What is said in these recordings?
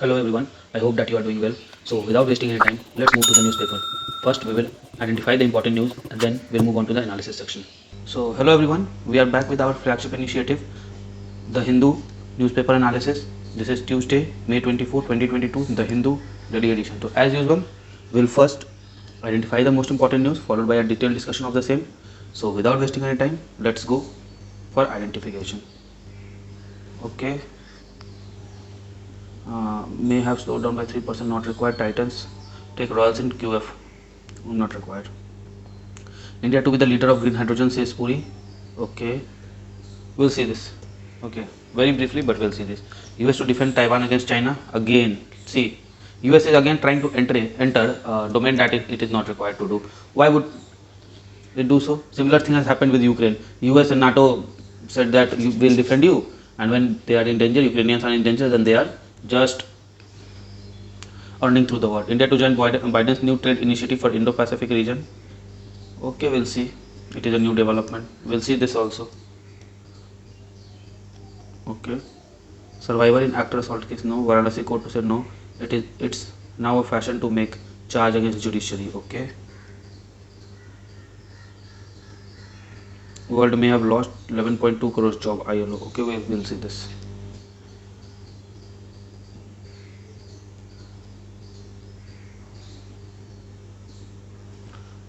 Hello everyone, I hope that you are doing well. So without wasting any time, let's move to the newspaper. First we will identify the important news and then we'll move on to the analysis section. So hello everyone, we are back with our flagship initiative, the Hindu newspaper analysis. This is Tuesday, May 24, 2022, the Hindu daily edition. So as usual, we'll first identify the most important news followed by a detailed discussion of the same. So without wasting any time, let's go for identification. Okay. May have slowed down by 3%, not required. Titans take Royals in QF, not required. India to be the leader of green hydrogen, says Puri. Okay, we'll see this. Okay, very briefly, but we'll see this. US to defend Taiwan against China again. See, US is again trying to enter a domain that it is not required to do. Why would they do so? Similar thing has happened with Ukraine. US and NATO said that we will defend you, and when they are in danger, Ukrainians are in danger, then they are just earning through the war. India to join Biden's new trade initiative for Indo-Pacific region. Okay, we'll see. It is a new development. We'll see this also. Okay. Survivor in actor assault case, no. Varanasi court said no. It's now a fashion to make charge against judiciary. Okay. World may have lost 11.2 crores job ILO. Okay, we'll see this.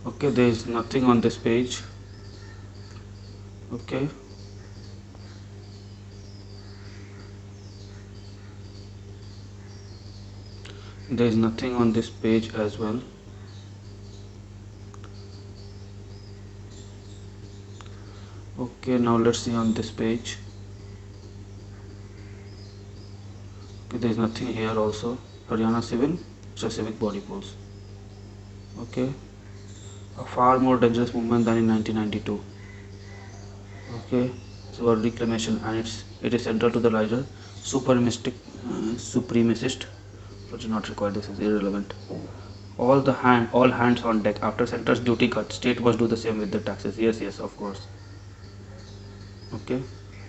Okay, there is nothing on this page. Okay. There is nothing on this page as well. Okay, now let's see on this page. Okay, there is nothing here also. Haryana Civil, it's a civic body polls. Okay, a far more dangerous movement than in 1992. Okay, so a reclamation, and it is central to the larger supremacist. But not required. This is irrelevant. All hands on deck. After center's duty cut, state must do the same with the taxes. Yes, of course. Okay,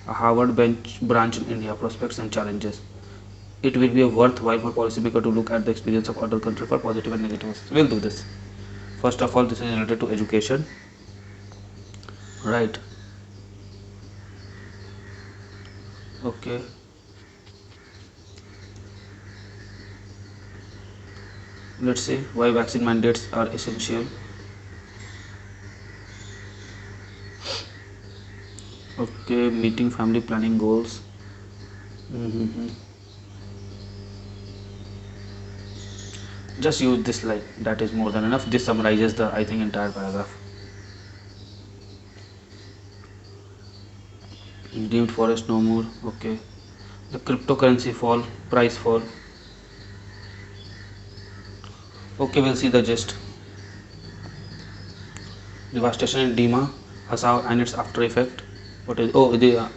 a Harvard branch in India, prospects and challenges. It will be a worthwhile for policymaker to look at the experience of other countries for positive and negatives. We'll do this. First of all, this is related to education, right? Okay. Let's see why vaccine mandates are essential. Okay, meeting family planning goals. Just use this line, that is more than enough. This summarizes the, I think, entire paragraph. Deemed forest no more. Okay, the cryptocurrency fall, price fall. Okay, we'll see the gist. Devastation in Dima, Hasaw and its after effect. What is the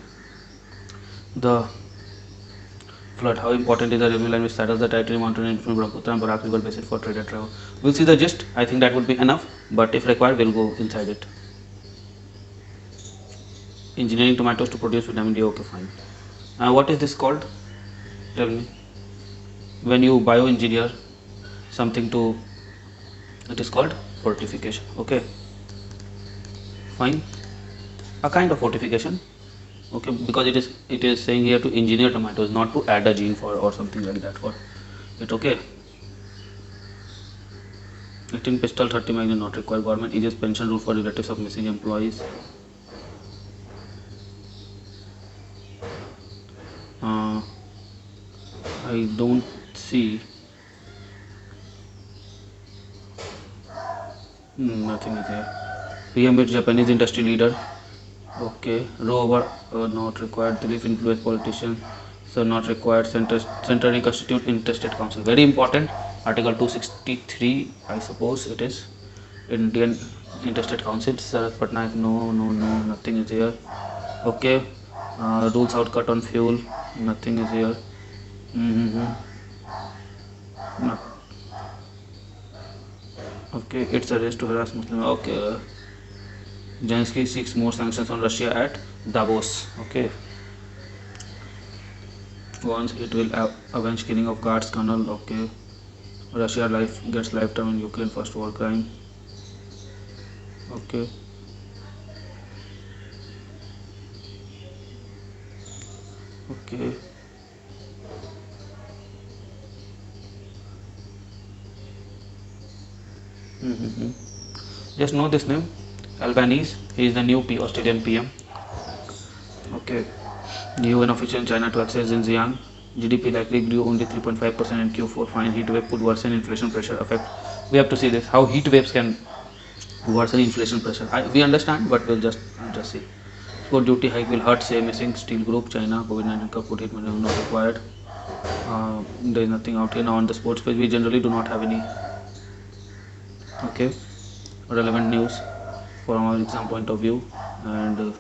flood? How important is the railway line which saddles the territory mountain between Brahmaputra and Barak River basin for trade and travel? We'll see the gist. I think that would be enough, but if required, we'll go inside it. Engineering tomatoes to produce vitamin D. Okay, fine. What is this called? Tell me. When you bioengineer something to, it is called fortification. Okay, fine. A kind of fortification. Okay, because it is saying here to engineer tomatoes, not to add a gene for or something like that for it. Okay. 18 pistol 30 magazine not required. Government eases pension rule for relatives of missing employees. I don't see. Nothing is here. PM with Japanese industry leader. Okay, rover not required. Belief influence politician, so not required. Center reconstitute interstate council. Very important. Article 263, I suppose it is. Indian interstate council. Sarath Patnaik, no, nothing is here. Okay, rules out cut on fuel. Nothing is here. No. Okay, it's a race to harass Muslim. Okay. Zelensky seeks more sanctions on Russia at Davos. Okay. Once it will avenge killing of guards colonel. Okay. Russia gets lifetime in Ukraine first war crime. Okay. Okay. Just know this name, Albanese. He is the new Australian PM. Okay. New and official in China to access Xinjiang. GDP likely grew only 3.5% in Q4. Fine heat wave could worsen inflation pressure effect. We have to see this, how heat waves can worsen inflation pressure. We understand, but we'll just see. Export duty hike will hurt, say, missing steel group. China COVID-19 cup put hit not required. There is nothing out here now on the sports page. We generally do not have any relevant news from our exam point of view, and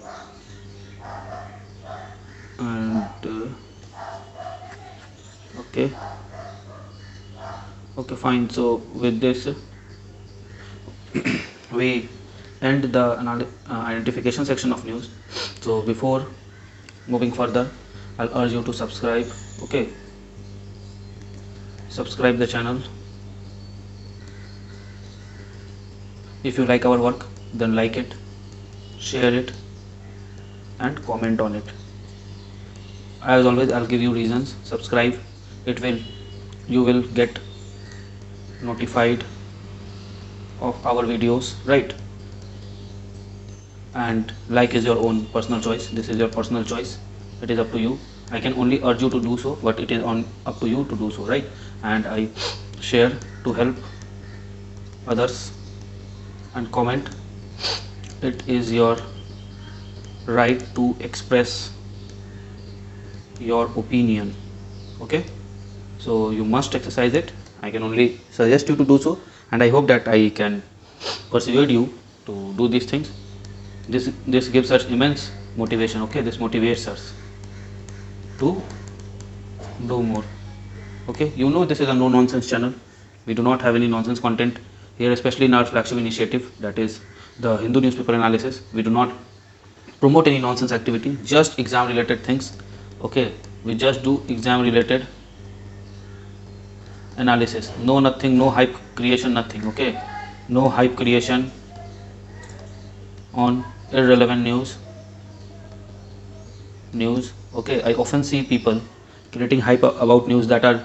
okay, fine. So with this we end the identification section of news. So before moving further, I'll urge you to subscribe. Okay, subscribe the channel. If you like our work, then like it, share it, and comment on it. As always, I'll give you reasons. Subscribe, you will get notified of our videos, right? And like is your own personal choice. This is your personal choice. It is up to you. I can only urge you to do so, but it is up to you to do so, right? And I share to help others, and comment. It is your right to express your opinion. Okay, so you must exercise it. I can only suggest you to do so, and I hope that I can persuade you to do these things. This gives us immense motivation. Okay, this motivates us to do more. Okay, you know this is a no nonsense channel. We do not have any nonsense content here, especially in our flagship initiative, that is the Hindu newspaper analysis. We do not promote any nonsense activity, just exam related things. Okay, we just do exam related analysis. No nothing, no hype creation, nothing. Okay, no hype creation on irrelevant news. Okay, I often see people creating hype about news that are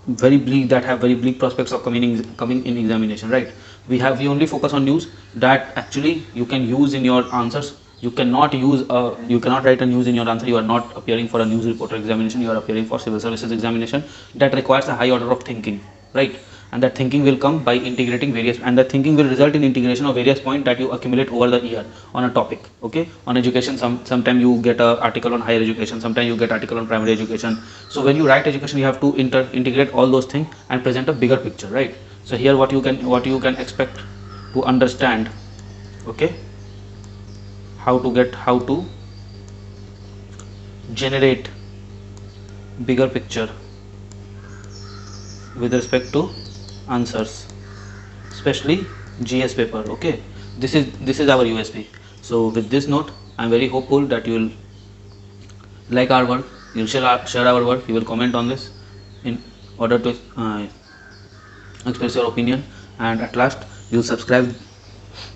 very bleak, that have very bleak prospects of coming in examination, right? We only focus on news that actually you can use in your answers. You cannot write a news in your answer. You are not appearing for a news reporter examination. You are appearing for civil services examination. That requires a high order of thinking, right? And that thinking will come by integrating various, and that thinking will result in integration of various points that you accumulate over the year on a topic. Okay, on education, sometime you get an article on higher education, sometimes you get article on primary education. So when you write education, you have to integrate all those things and present a bigger picture, right? So here what you can expect to understand, okay, how to generate bigger picture with respect to answers, especially GS paper. Okay, this is our USP. So with this note, I'm very hopeful that you will like our work, you'll share our work, you will comment on this in order to express your opinion, and at last you'll subscribe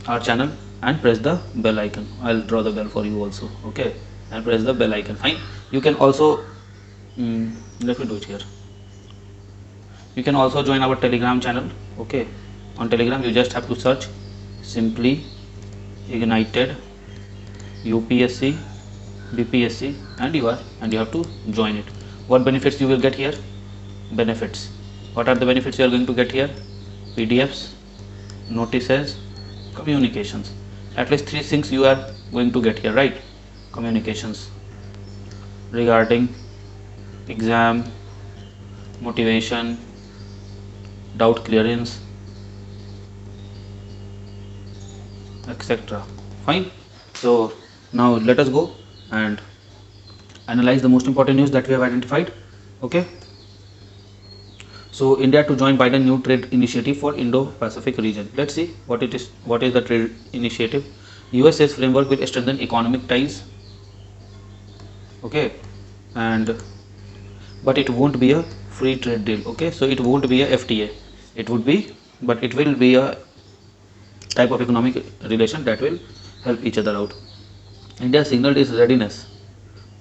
our channel and press the bell icon. I'll draw the bell for you also. Okay, and press the bell icon. Fine. You can also let me do it here. You can also join our Telegram channel. Okay, on Telegram you just have to search SimplyIgnited UPSC BPSC and you have to join it. What benefits you will get here? Benefits. What are the benefits you are going to get here? PDFs, notices, communications. At least 3 things you are going to get here, right? Communications regarding exam, motivation, doubt clearance, etc. Fine. So now let us go and analyze the most important news that we have identified. Okay, so India to join Biden new trade initiative for Indo-Pacific region. Let's see what it is. What is the trade initiative? US's framework will strengthen economic ties. Okay, and but it won't be a free trade deal. Okay, so it won't be a FTA. It would be, but it will be a type of economic relation that will help each other out. India signaled its readiness.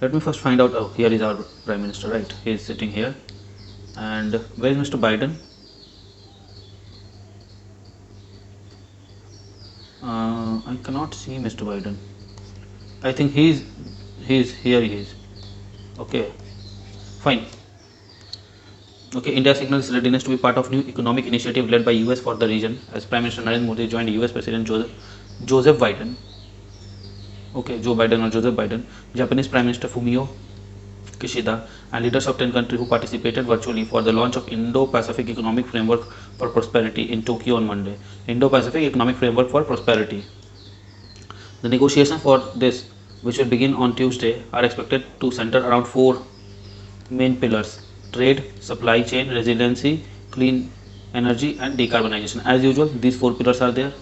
Let me first find out. Oh, here is our Prime Minister, right? He is sitting here. And where is Mr. Biden? I cannot see Mr. Biden. I think he's here. He is. Okay, fine. Okay, India signals readiness to be part of new economic initiative led by US for the region as Prime Minister Narendra Modi joined US President Joseph Biden. Okay, Joe Biden or Joseph Biden, Japanese Prime Minister Fumio Kishida, and leaders of 10 countries who participated virtually for the launch of Indo-Pacific Economic Framework for Prosperity in Tokyo on Monday. Indo-Pacific Economic Framework for Prosperity. The negotiations for this, which will begin on Tuesday, are expected to center around 4 main pillars: trade, supply chain, resiliency, clean energy, and decarbonization. As usual, these 4 pillars are there.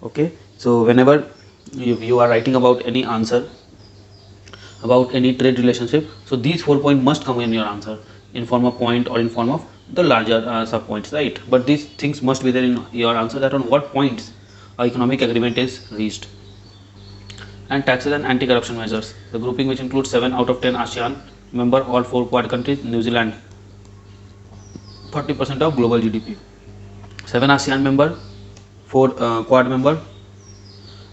Okay, so whenever you are writing about any answer about any trade relationship, so these 4 points must come in your answer in form of point or in form of the larger sub points, right? But these things must be there in your answer, that on what points economic agreement is reached. And taxes and anti-corruption measures, the grouping, which includes 7 out of 10 ASEAN member, all 4 Quad countries, New Zealand 40% of global GDP, 7 ASEAN member, 4 Quad member,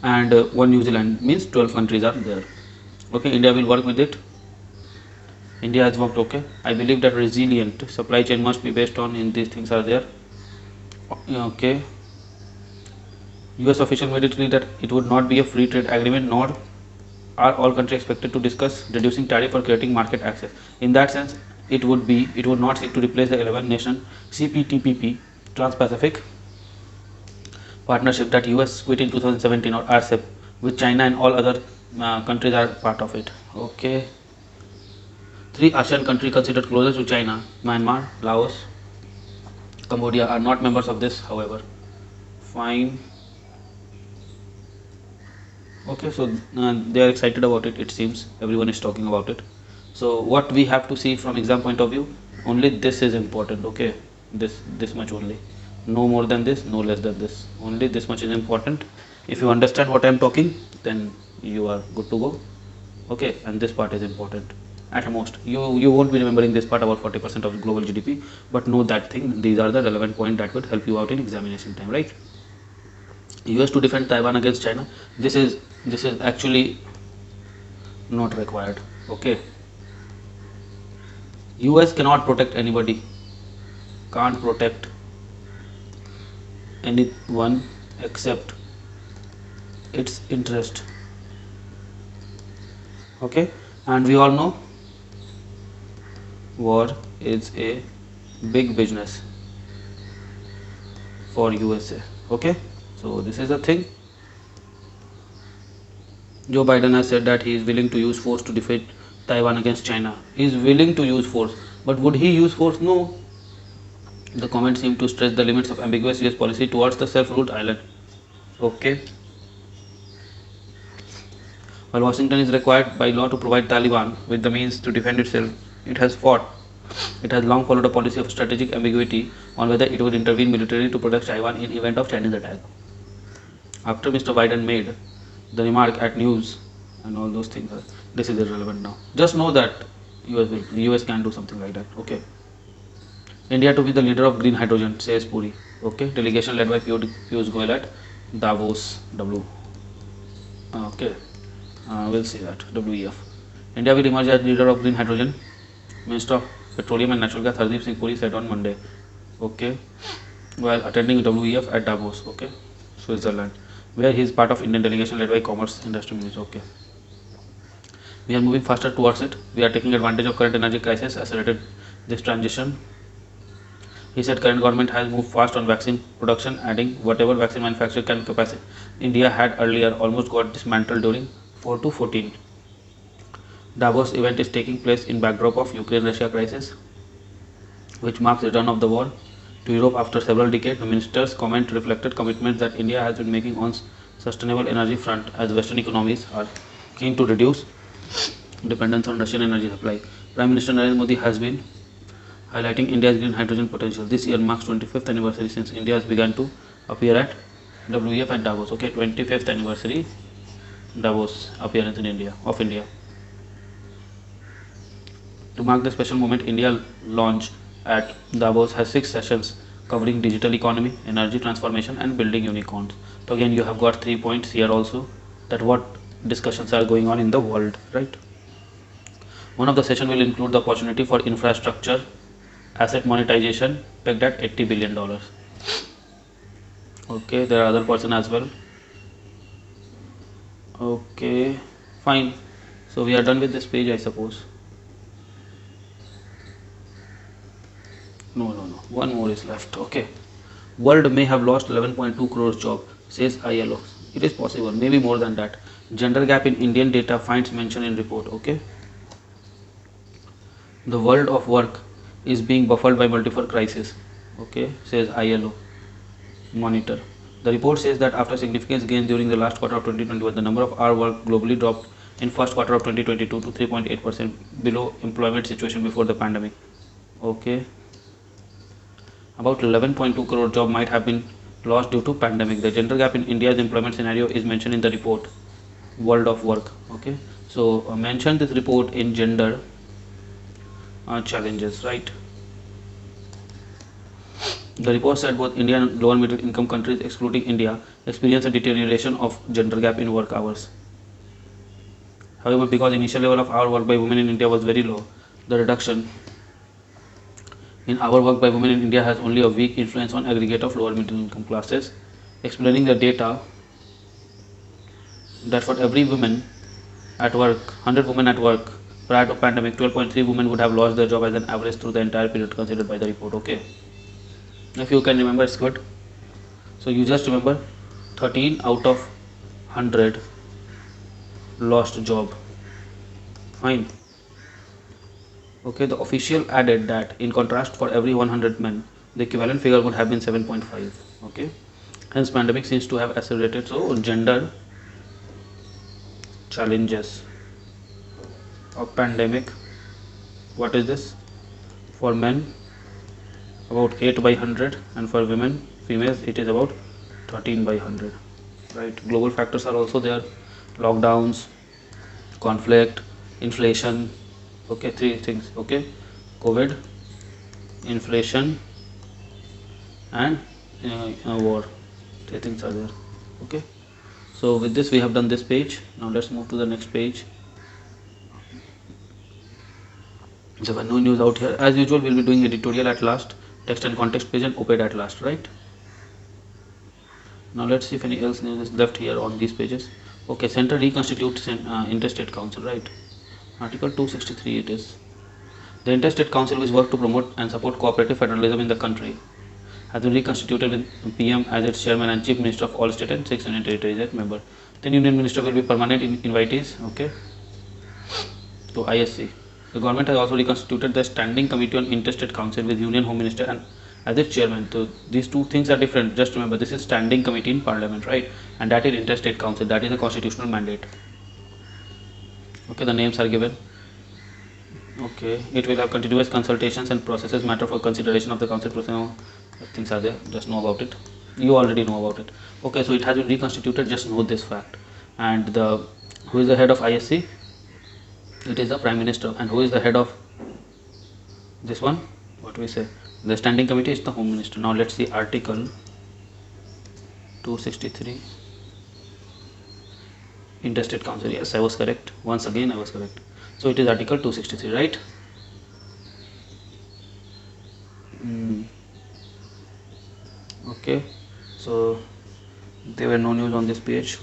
and 1 New Zealand, means 12 countries are there. Okay, India will work with it. India has worked. Okay, I believe that resilient supply chain must be based on, in these things are there. Okay, US official made it clear that it would not be a free trade agreement, nor are all countries expected to discuss reducing tariff or creating market access. In that sense, it would not seek to replace the 11 nation CPTPP Trans-Pacific Partnership that US quit in 2017, or RCEP, with China and all other countries are part of it. Okay, 3 ASEAN countries considered closer to China, Myanmar, Laos, Cambodia, are not members of this, however. Fine. Okay, so they are excited about it. It seems everyone is talking about it. So what we have to see from exam point of view, only this is important. Okay, this much only, no more than this, no less than this, only this much is important. If you understand what I am talking, then you are good to go. Okay, and this part is important. At most you won't be remembering this part about 40% of global GDP, but know that thing, these are the relevant point that would help you out in examination time, right? US to defend Taiwan against China, this is actually not required. Okay, US cannot protect anybody, can't protect anyone except its interest. Okay, and we all know war is a big business for USA. Okay, so this is the thing. Joe Biden has said that he is willing to use force to defend Taiwan against China. He is willing to use force, but would he use force? No. The comments seem to stress the limits of ambiguous US policy towards the self-ruled island. Okay. While Washington is required by law to provide Taliban with the means to defend itself, it has long followed a policy of strategic ambiguity on whether it would intervene militarily to protect Taiwan in event of Chinese attack. After Mr. Biden made the remark at news and all those things, this is irrelevant now. Just know that US can do something like that. Okay. India to be the leader of green hydrogen, says Puri. Okay. Delegation led by Piyush Goyal at Davos. Okay. We'll see that. WEF. India will emerge as leader of green hydrogen, Minister of Petroleum and Natural Gas Hardeep Singh Puri said on Monday. Okay. While attending WEF at Davos. Okay. Switzerland, where he is part of Indian delegation led by Commerce Industry Minister. Okay. We are moving faster towards it. We are taking advantage of current energy crisis, accelerated this transition. He said current government has moved fast on vaccine production, adding whatever vaccine manufacturing capacity India had earlier almost got dismantled during 4 to 14. Davos event is taking place in backdrop of Ukraine-Russia crisis, which marks the return of the war to Europe after several decades. The minister's comment reflected commitments that India has been making on sustainable energy front, as Western economies are keen to reduce dependence on Russian energy supply. Prime Minister Narendra Modi has been highlighting India's green hydrogen potential. This year marks 25th anniversary since India has begun to appear at WEF and Davos. Okay, 25th anniversary Davos appearance in India. To mark the special moment, India launch at Davos has 6 sessions covering digital economy, energy transformation and building unicorns. So again you have got 3 points here also, that what discussions are going on in the world, right? One of the session will include the opportunity for infrastructure asset monetization pegged at $80 billion. Okay, there are other person as well. Okay, fine. So we are done with this page, I suppose. No, one more is left. Okay, world may have lost 11.2 crores job, says ILO. It is possible, maybe more than that. Gender gap in Indian data finds mention in report. Okay, the world of work is being buffeted by multiple crises. Okay, says ILO monitor. The report says that after significant gains during the last quarter of 2021, the number of hour work globally dropped in first quarter of 2022 to 3.8% below employment situation before the pandemic. Okay, about 11.2 crore job might have been lost due to pandemic. The gender gap in India's employment scenario is mentioned in the report world of work. Okay, so mention this report in gender challenges, right? The report said both Indian and lower middle income countries excluding India experience a deterioration of gender gap in work hours. However, because initial level of hour work by women in India was very low, the reduction in hour work by women in India has only a weak influence on aggregate of lower middle income classes, explaining the data that for every woman at work, 100 women at work prior to pandemic, 12.3 women would have lost their job as an average through the entire period considered by the report. Okay, if you can remember, it's good. So you just remember 13 out of 100 lost job. Fine. Okay, the official added that in contrast, for every 100 men, the equivalent figure would have been 7.5. Okay, hence pandemic seems to have accelerated. So gender challenges of pandemic, what is this? For men about 8 by 100 and for women, females, it is about 13 by 100, right? Global factors are also there, lockdowns, conflict, inflation. Okay, 3 things. Okay, COVID, inflation and war, 3 things are there. Okay, so with this we have done this page. Now let's move to the next page. There were no news out here. As usual, we'll be doing editorial at last, text and context page and op-ed at last, right? Now let's see if any else news is left here on these pages. Okay, center reconstitutes interstate council, right? Article 263 it is. The interstate council, which work to promote and support cooperative federalism in the country, has been reconstituted with PM as its chairman and chief minister of all state and 6 union territories as member. 10 union minister will be permanent invitees. Okay, to ISC. The government has also reconstituted the Standing Committee on Interstate Council with Union Home Minister and as its chairman. So these two things are different. Just remember, this is Standing Committee in Parliament, right? And that is Interstate Council. That is a constitutional mandate. Okay, the names are given. Okay, it will have continuous consultations and processes matter for consideration of the council process. Things are there. Just know about it. You already know about it. Okay, so it has been reconstituted. Just know this fact. And who is the head of ISC? It is the Prime Minister. And who is the head of this one? What we say? The Standing Committee is the Home Minister. Now let's see Article 263. Interstate Council. Yes, I was correct. Once again, I was correct. So it is Article 263, right? Okay. So there were no news on this page.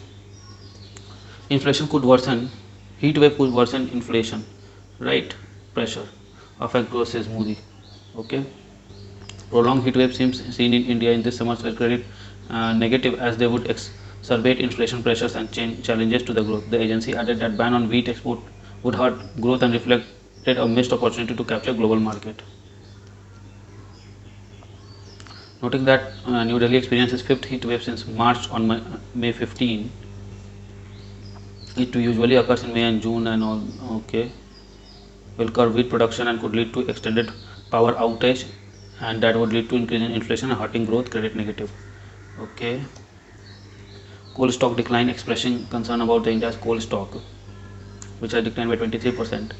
Inflation could worsen. Heat wave could worsen inflation, right? Pressure affect growth, says Moody. Okay. Prolonged heat wave seems seen in India in this summer were credit negative as they would exacerbate inflation pressures and challenges to the growth. The agency added that ban on wheat export would hurt growth and reflected a missed opportunity to capture global market. Noting that New Delhi experiences 5th heat wave since March on May 15. It usually occurs in May and June and all. Okay. will curb wheat production and could lead to extended power outage, and that would lead to increase in inflation and hurting growth, credit negative. Okay. Coal stock decline, expressing concern about the India's coal stock, which has declined by 23%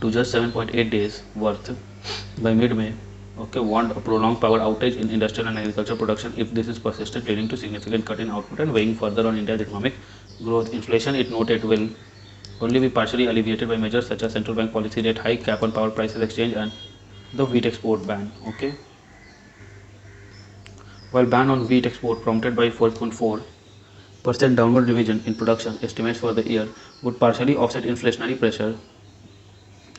to just 7.8 days worth by mid-May. Okay, warned a prolonged power outage in industrial and agricultural production if this is persistent, leading to significant cut in output and weighing further on India's economic growth. Inflation, it noted, will only be partially alleviated by measures such as central bank policy rate hike, cap on power prices exchange, and the wheat export ban. Okay. While ban on wheat export prompted by 4.4% downward revision in production estimates for the year would partially offset inflationary pressure,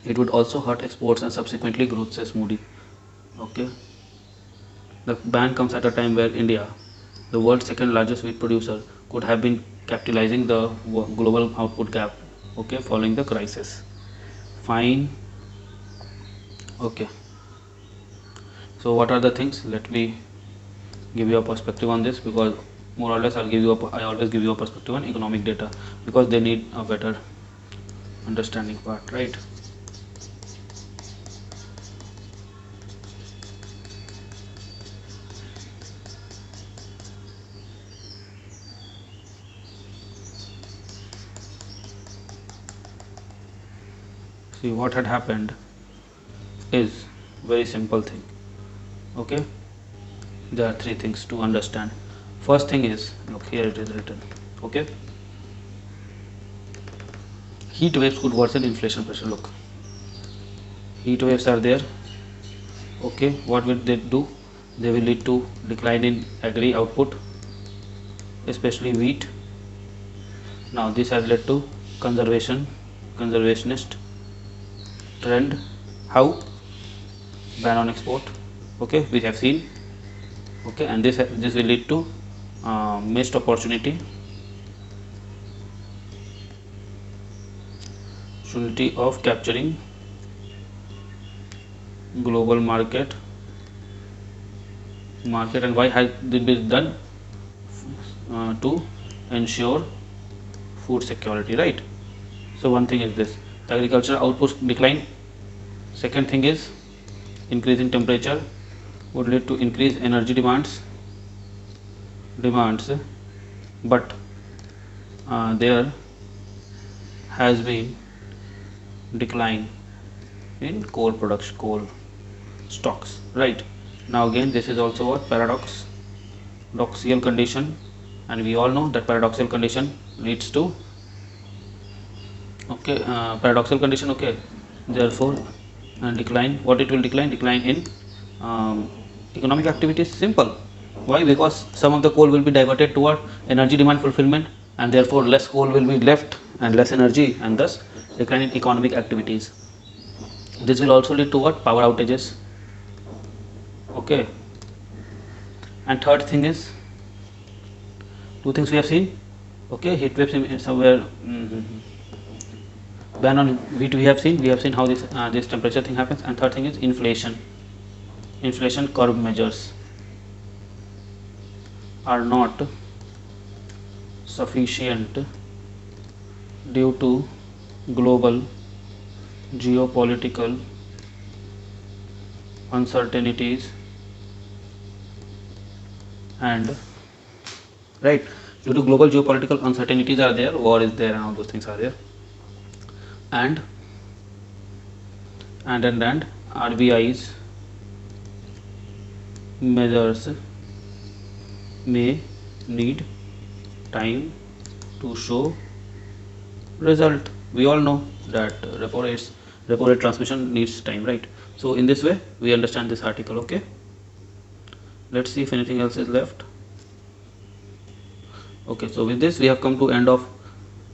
it would also hurt exports and subsequently growth, says Moody. Okay. The ban comes at a time where India, the world's second largest wheat producer, could have been capitalizing the global output gap, okay, following the crisis. Fine. Okay. So what are the things? Let me give you a perspective on this, because more or less I always give you a perspective on economic data, because they need a better understanding part, right? See, what had happened is very simple thing. Okay, there are three things to understand. First thing is, look, here it is written. Okay, heat waves could worsen inflation pressure. Look, heat waves are there. Okay, what will they do? They will lead to decline in agri output, especially wheat. Now this has led to conservationist trend. How? Ban on export. Okay, we have seen. Okay, and this will lead to missed opportunity of capturing global market. And why has this been done? To ensure food security, right? So one thing is this, agricultural output decline. Second thing is, increase in temperature would lead to increased energy demands, but there has been decline in coal production, coal stocks, right? Now again, this is also what paradoxical condition, and we all know that paradoxical condition leads to paradoxical condition. Okay, therefore decline, what it will decline in economic activity is simple. Why? Because some of the coal will be diverted toward energy demand fulfillment, and therefore less coal will be left and less energy, and thus decline in economic activities. This will also lead to what? Power outages. Okay, and third thing is, two things we have seen. Okay, heat waves in somewhere. Ban on wheat we have seen how this temperature thing happens. And third thing is inflation curb measures are not sufficient due to global geopolitical uncertainties and right, due to global geopolitical uncertainties are there, war is there, and all those things are there, and RBI's measures may need time to show result. We all know that repo rate transmission needs time, right? So in this way we understand this article. Okay, let's see if anything else is left. Okay, so with this we have come to end of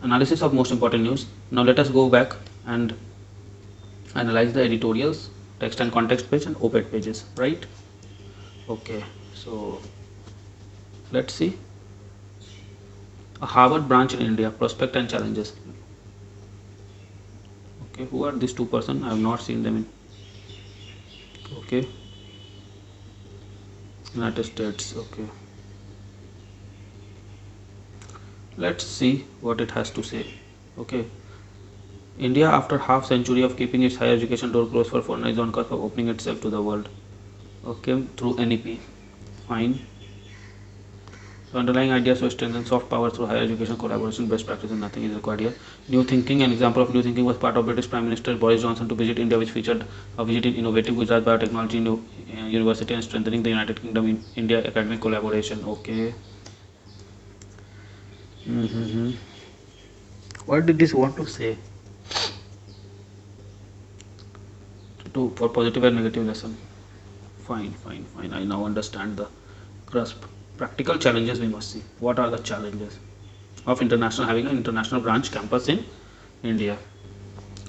analysis of most important news. Now let us go back and analyze the editorials, text and context page, and op-ed pages, right? Okay, so let's see. A Harvard branch in India, prospect and challenges. Okay, who are these two persons? I have not seen them in. Okay, United States. Okay, Let's see what it has to say. Okay, India, after half century of keeping its higher education door closed for foreigners, is on cusp of opening itself to the world. Okay, through NEP. Fine. So underlying ideas to strengthen soft power through higher education, collaboration, best practices, nothing is required here. New thinking, an example of new thinking was part of British Prime Minister Boris Johnson to visit India, which featured a visit in innovative Gujarat Biotechnology University and strengthening the United Kingdom in India academic collaboration. Okay. What did this want to say? For positive and negative lesson. Fine. I now understand the grasp. Practical challenges we must see. What are the challenges of having an international branch campus in India?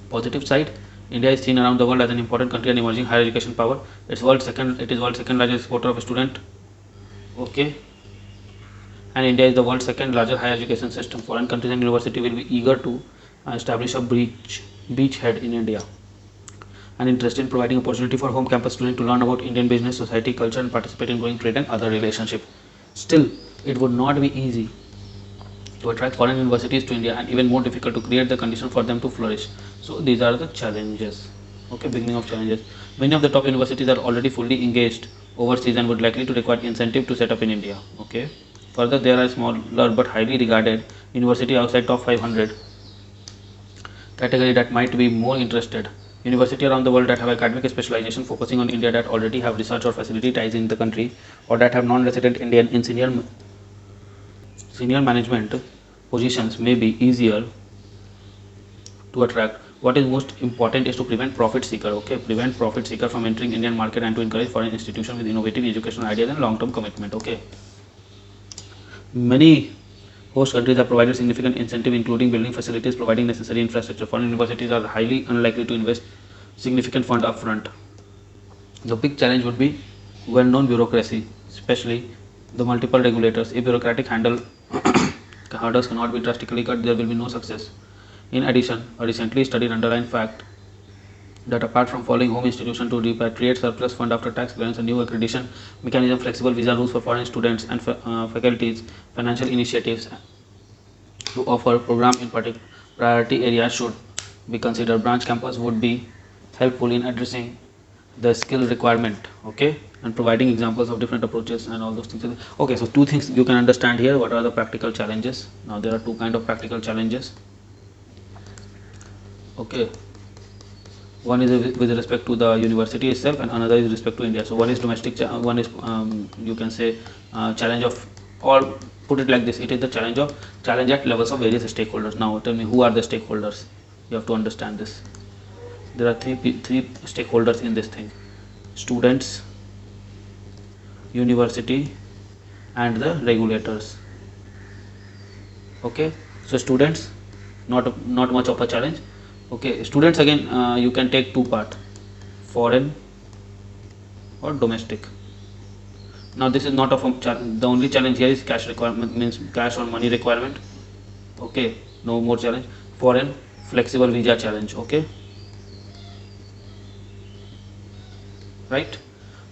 Positive side, India is seen around the world as an important country and emerging higher education power. It is world's second largest exporter of student. Okay, and India is the world's second largest higher education system. Foreign countries and university will be eager to establish a beachhead in India and interested in providing opportunity for home campus students to learn about Indian business, society, culture, and participate in growing trade and other relationships. Still, it would not be easy to attract foreign universities to India, and even more difficult to create the condition for them to flourish. So these are the challenges. Okay, beginning of challenges. Many of the top universities are already fully engaged overseas and would likely to require incentive to set up in India. Okay. Further, there are smaller but highly regarded university outside top 500 category that might be more interested. University around the world that have academic specialization focusing on India, that already have research or facility ties in the country, or that have non-resident Indian in senior management positions may be easier to attract. What is most important is to prevent profit seeker. Okay, prevent profit seeker from entering Indian market and to encourage foreign institutions with innovative educational ideas and long-term commitment. Okay, many host countries have provided significant incentive, including building facilities, providing necessary infrastructure. Foreign universities are highly unlikely to invest significant fund upfront. The big challenge would be well-known bureaucracy, especially the multiple regulators. If bureaucratic hurdles cannot be drastically cut, there will be no success. In addition, a recently studied underlying fact that apart from following home institution to repatriate surplus fund after tax clearance, a new accreditation mechanism, flexible visa rules for foreign students and faculties, financial initiatives to offer program in particular priority areas should be considered. Branch campus would be helpful in addressing the skill requirement. Okay, and providing examples of different approaches and all those things. Okay, so two things you can understand here. What are the practical challenges? Now there are two kind of practical challenges. Okay, one is with respect to the university itself and another is with respect to India. So one is domestic, one is you can say challenge of, or put it like this, it is the challenge at levels of various stakeholders. Now tell me, who are the stakeholders? You have to understand this. There are three stakeholders in this thing: students, university, and the regulators. Okay, so students, not much of a challenge. Okay, students again, you can take two part, foreign or domestic. Now this is not of the only challenge here is cash requirement, means cash or money requirement. Okay, no more challenge. Foreign, flexible visa challenge. Okay, right.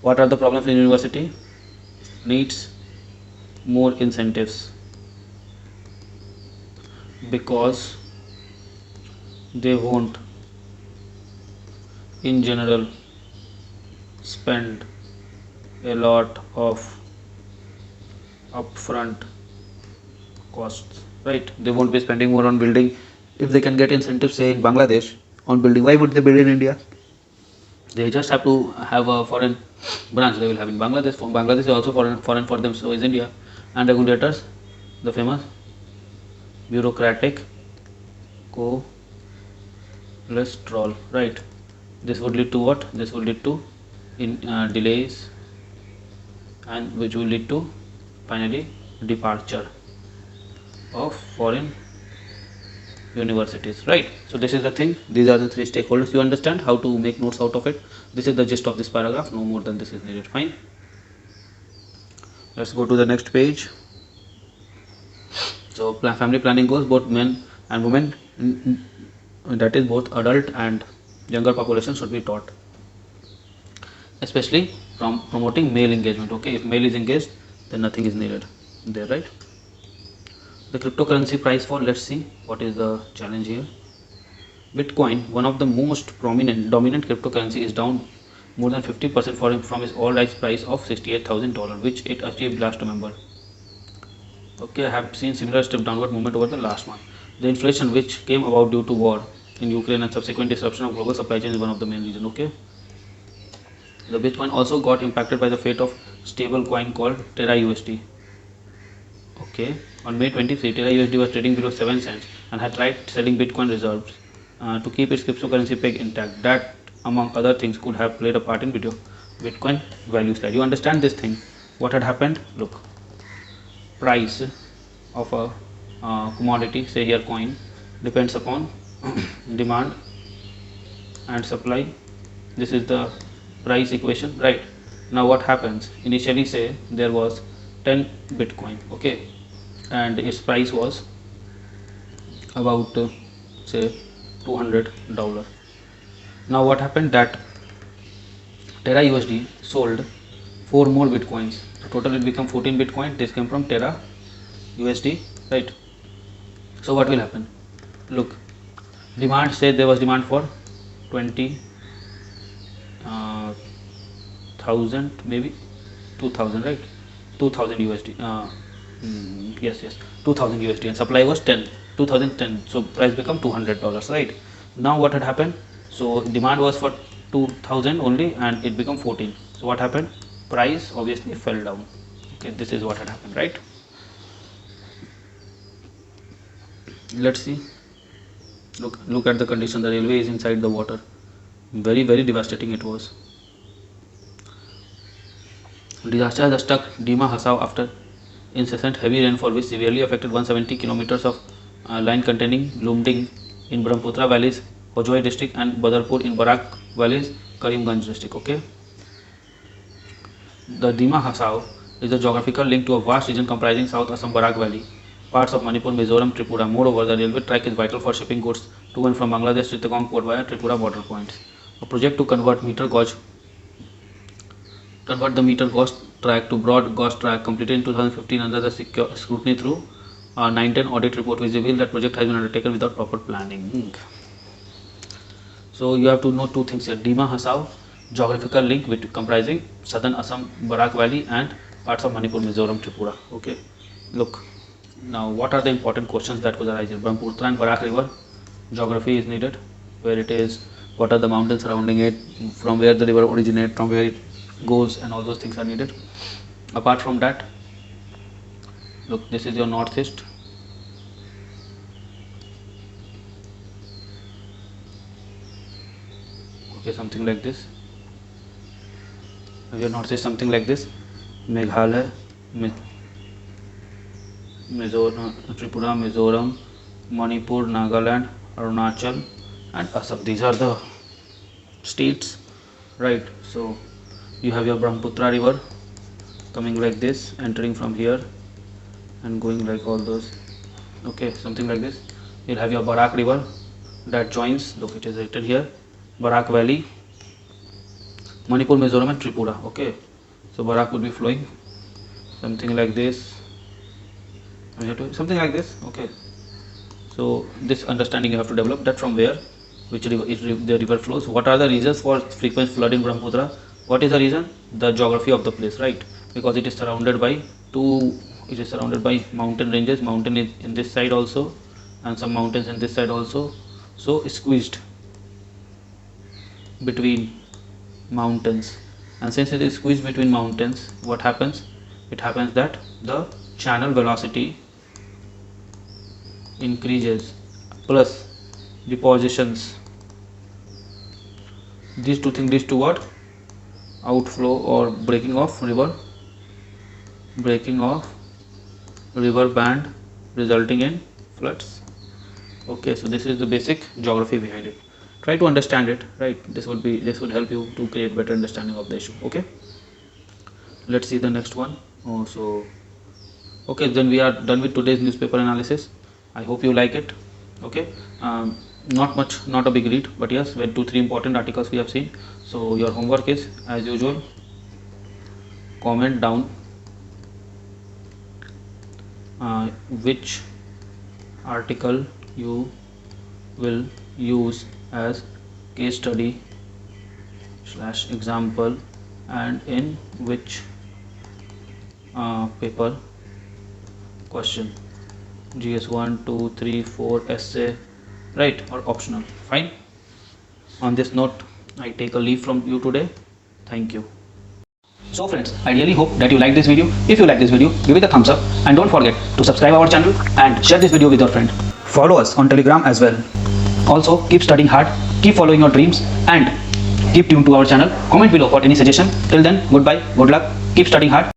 What are the problems in university? Needs more incentives because they won't in general spend a lot of upfront costs, right? They won't be spending more on building. If they can get incentives, say in Bangladesh, on building, why would they build in India? They just have to have a foreign branch. They will have in Bangladesh. Bangladesh is also foreign for them, so is India. And regulators, the famous bureaucratic cholesterol, right? This would lead to what? This would lead to delays, and which will lead to finally departure of foreign universities, right? So this is the thing. These are the three stakeholders. You understand how to make notes out of it. This is the gist of this paragraph. No more than this is needed. Fine. Let's go to the next page. So family planning goals, both men and women, that is both adult and younger population, should be taught, especially from promoting male engagement. Okay, if male is engaged, then nothing is needed there, right? The cryptocurrency price fall, let's see what is the challenge here. Bitcoin, one of the most dominant cryptocurrency, is down more than 50% from its all-time price of $68,000, which it achieved last November. Okay, I have seen similar step downward movement over the last month. The inflation, which came about due to war in Ukraine and subsequent disruption of global supply chain, is one of the main reasons. Okay, the Bitcoin also got impacted by the fate of stable coin called Terra USD. Okay, on May 23, Terra USD was trading below 7 cents and had tried selling Bitcoin reserves to keep its cryptocurrency peg intact. That, among other things, could have played a part in Bitcoin value slide. You understand this thing? What had happened? Look, price of a commodity, say here coin, depends upon demand and supply. This is the price equation, right? Now what happens? Initially, say there was 10 Bitcoin, okay, and its price was about say $200. Now what happened? That Terra USD sold 4 more Bitcoins. So total it became 14 Bitcoin. This came from Terra USD, right? So what will happen? Look, demand, say there was demand for 20,000, maybe 2,000, right? 2,000 USD. Yes, 2,000 USD, and supply was 2010. So price become $200, right? Now what had happened? So demand was for 2,000 only, and it become 14. So what happened? Price obviously fell down. Okay, this is what had happened, right? Let's see. Look at the condition. The railway is inside the water. Very devastating it was. Disaster has struck Dima Hasao after incessant heavy rainfall, which severely affected 170 kilometers of line containing Lumding in Brahmaputra valleys, Hojoi district, and Badarpur in Barak valleys, Karimganj district. Okay. The Dima Hasao is a geographical link to a vast region comprising South Assam Barak Valley, parts of Manipur, Mizoram, Tripura. Moreover, the railway track is vital for shipping goods to and from Bangladesh Chittagong port via Tripura border points. A project to convert the meter gauge track to broad gauge track completed in 2015 under the scrutiny through a 910 audit report, which revealed that project has been undertaken without proper planning. So you have to know two things here. Dima Hasao, geographical link with comprising southern Assam Barak Valley and parts of Manipur, Mizoram, Tripura. Okay, look, now what are the important questions that could arise here? Brahmaputra and Barak river geography is needed, where it is, what are the mountains surrounding it, from where the river originates, from where it goes, and all those things are needed. Apart from that, look, this is your northeast. Okay, something like this. Your northeast, something like this. Meghalaya, Mizoram, Tripura, Mizoram, Manipur, Nagaland, Arunachal, and Assam. These are the states, right? So you have your Brahmaputra river coming like this, entering from here and going like all those. Okay, something like this. You'll have your Barak river that joins, look, it is written here, Barak Valley, Manipur, Mizoram, and Tripura. Okay, so Barak would be flowing something like this, something like this. Okay, so this understanding you have to develop, that from where, which river the river flows, what are the reasons for frequent flood in Brahmaputra. What is the reason? The geography of the place, right? Because it is surrounded by mountain ranges. Mountain is in this side also, and some mountains in this side also. So squeezed between mountains, and since it is squeezed between mountains, what happens? It happens that the channel velocity increases, plus depositions. These two things leads to what? Outflow or breaking of river band, resulting in floods. Okay, so this is the basic geography behind it. Try to understand it, right? This would help you to create better understanding of the issue. Okay, let's see the next one. Okay, then we are done with today's newspaper analysis. I hope you like it. Okay, not a big read, but yes, with 2-3 important articles we have seen. So your homework is, as usual, comment down which article you will use as case study / example, and in which paper? Question: GS 1, 2, 3, 4, essay, right, or optional? Fine. On this note, I take a leave from you today. Thank you. So friends, I really hope that you like this video. If you like this video, give it a thumbs up and don't forget to subscribe our channel and share this video with your friend. Follow us on Telegram as well. Also, keep studying hard, keep following your dreams, and keep tuned to our channel. Comment below for any suggestion. Till then, goodbye, good luck, keep studying hard.